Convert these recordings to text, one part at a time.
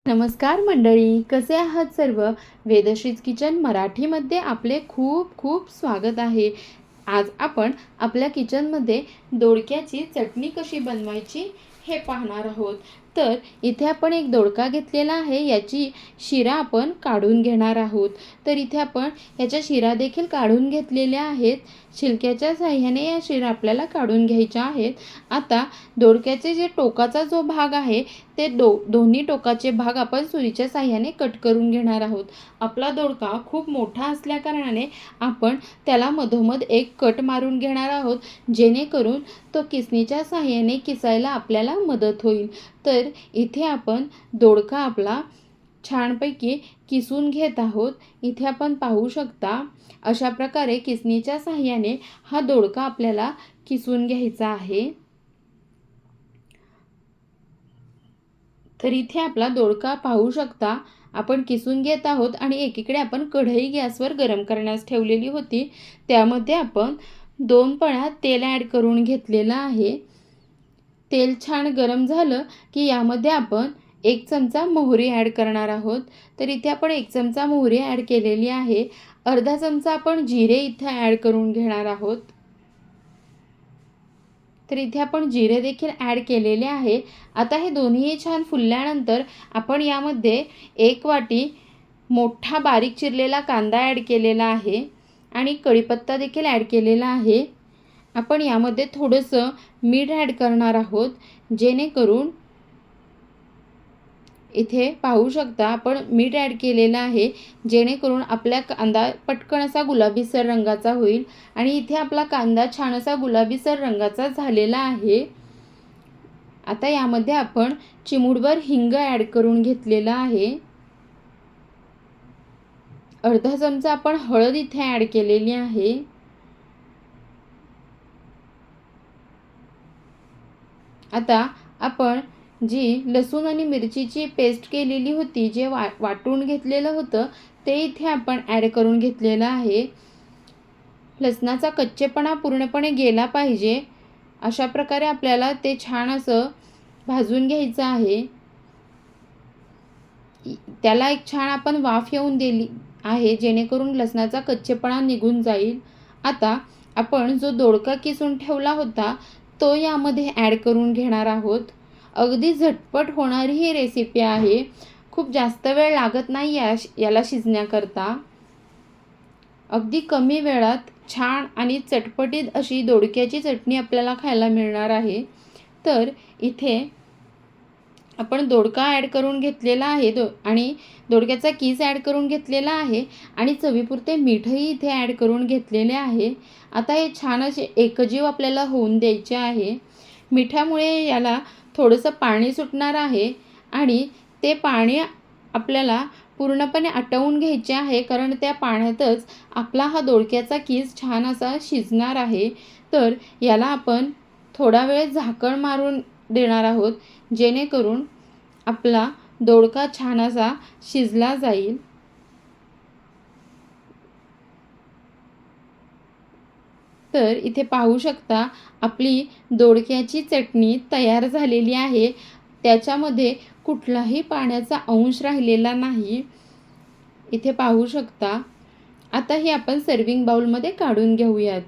नमस्कार मंडळी, कसे आहात सर्व? वेदश्रीज किचन मराठीमध्ये आपले खूप खूप स्वागत आहे. आज आपण आपल्या किचनमध्ये दोडक्याची चटणी कशी बनवायची हे पाहणार आहोत. तर इथे आपण एक दोडका घेतलेला आहे, याची शिरा आपण काढून घेणार आहोत. तर इथे आपण याच्या शिरा देखील काढून घेतलेल्या आहेत. छिलक्याच्या साहाय्याने या शिरा आपल्याला काढून घ्यायच्या आहेत. आता दोडक्याचे जे टोकाचा जो भाग आहे ते दोन्ही टोकाचे भाग आपण सुरीच्या साहाय्याने कट करून घेणार आहोत. आपला दोडका खूप मोठा असल्याकारणाने आपण त्याला मधोमध एक कट मारून घेणार आहोत, जेणेकरून तो किसणीच्या साहाय्याने किसायला आपल्याला मदत होईल. तर इथे आपण दोडका आपला छानपैकी किसून घेत आहोत. इथे आपण पाहू शकता, अशा प्रकारे किसणीच्या साहाय्याने हा दोडका आपल्याला किसून घ्यायचा आहे. तर इथे आपला दोडका पाहू शकता आपण किसून घेत आहोत आणि एकीकडे आपण कढई गॅसवर गरम करण्यास ठेवलेली होती. त्यामध्ये आपण 2 पळ्या तेल ॲड करून घेतलेलं आहे. तेल छान गरम झालं की यामध्ये आपण 1 चमचा मोहरी ॲड करणार आहोत. तर इथे आपण 1 चमचा मोहरी ॲड केलेली आहे. अर्धा चमचा आपण जिरे इथे ॲड करून घेणार आहोत. तर इथे आपण जिरे देखील ॲड केलेले आहे. आता हे दोन्ही छान फुलल्यानंतर आपण यामध्ये 1 वाटी मोठा बारीक चिरलेला कांदा ॲड केलेला आहे आणि कढीपत्ता देखील ॲड केलेला आहे. आपण यामध्ये थोडंसं मीठ ॲड करणार आहोत, जेणेकरून इथे पाहू शकता आपण मीठ ॲड केलेलं आहे, जेणेकरून आपला कांदा पटकन असा गुलाबीसर रंगाचा होईल. आणि इथे आपला कांदा छान असा गुलाबीसर रंगाचा झालेला आहे. आता यामध्ये आपण चिमूटभर हिंग ॲड करून घेतलेला आहे. अर्धा चमचा आपण हळद इथे ॲड केलेली आहे. आता आपण जी लसूण आणि मिरचीची पेस्ट केलेली होती, जे वाटून घेतलेलं होतं, ते इथे आपण ॲड करून घेतलेलं आहे. लसणाचा कच्चेपणा पूर्णपणे गेला पाहिजे, अशा प्रकारे आपल्याला ते छान असं भाजून घ्यायचं आहे. त्याला एक छान आपण वाफ येऊन दिली आहे, जेणेकरून लसणाचा कच्चेपणा निघून जाईल. आता आपण जो दोडका किसून ठेवला होता तो यामध्ये ॲड करून घेणार आहोत. अगदी झटपट होणारी ही रेसिपी आहे. खूप जास्त वेळ लागत नाही याला शिजण्याकरता. अगदी कमी वेळात छान आणि चटपटीत अशी दोडक्याची चटणी आपल्याला खायला मिळणार आहे. तर इथे आपण दोडका ॲड करून घेतलेला आहे आणि दोडक्याचा किस ॲड करून घेतलेला आहे आणि चवीपुरते मीठही इथे ॲड करून घेतलेले आहे. आता हे छान असे एकजीव आपल्याला होऊन द्यायचे आहे. मिठामुळे याला थोडंसं पाणी सुटणार आहे आणि ते पाणी आपल्याला पूर्णपणे आटवून घ्यायचे आहे, कारण त्या पाण्यातच आपला हा दोडक्याचा किस छान असा शिजणार आहे. तर याला आपण थोडा वेळ झाकण मारून देणार आहोत, जेणेकरून आपला दोडका छान असा शिजला जाईल. तर इथे पाहू शकता आपली दोडक्याची चटणी तयार झालेली आहे. त्याच्यामध्ये कुठलाही पाण्याचा अंश राहिलेला नाही. इथे पाहू शकता. आता ही आपण सर्विंग बाउलमध्ये काढून घेऊयात.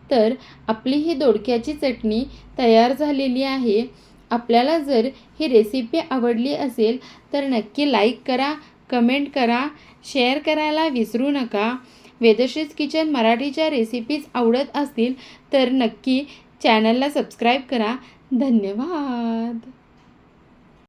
तर आपली ही दोडक्याची चटणी तयार झालेली आहे. आपल्याला जर ही रेसिपी आवडली असेल तर नक्की लाईक करा, कमेंट करा, शेअर करायला विसरू नका. वेदश्रीज किचन मराठीच्या रेसिपीज आवडत असतील तर नक्की चॅनलला सबस्क्राईब करा. धन्यवाद.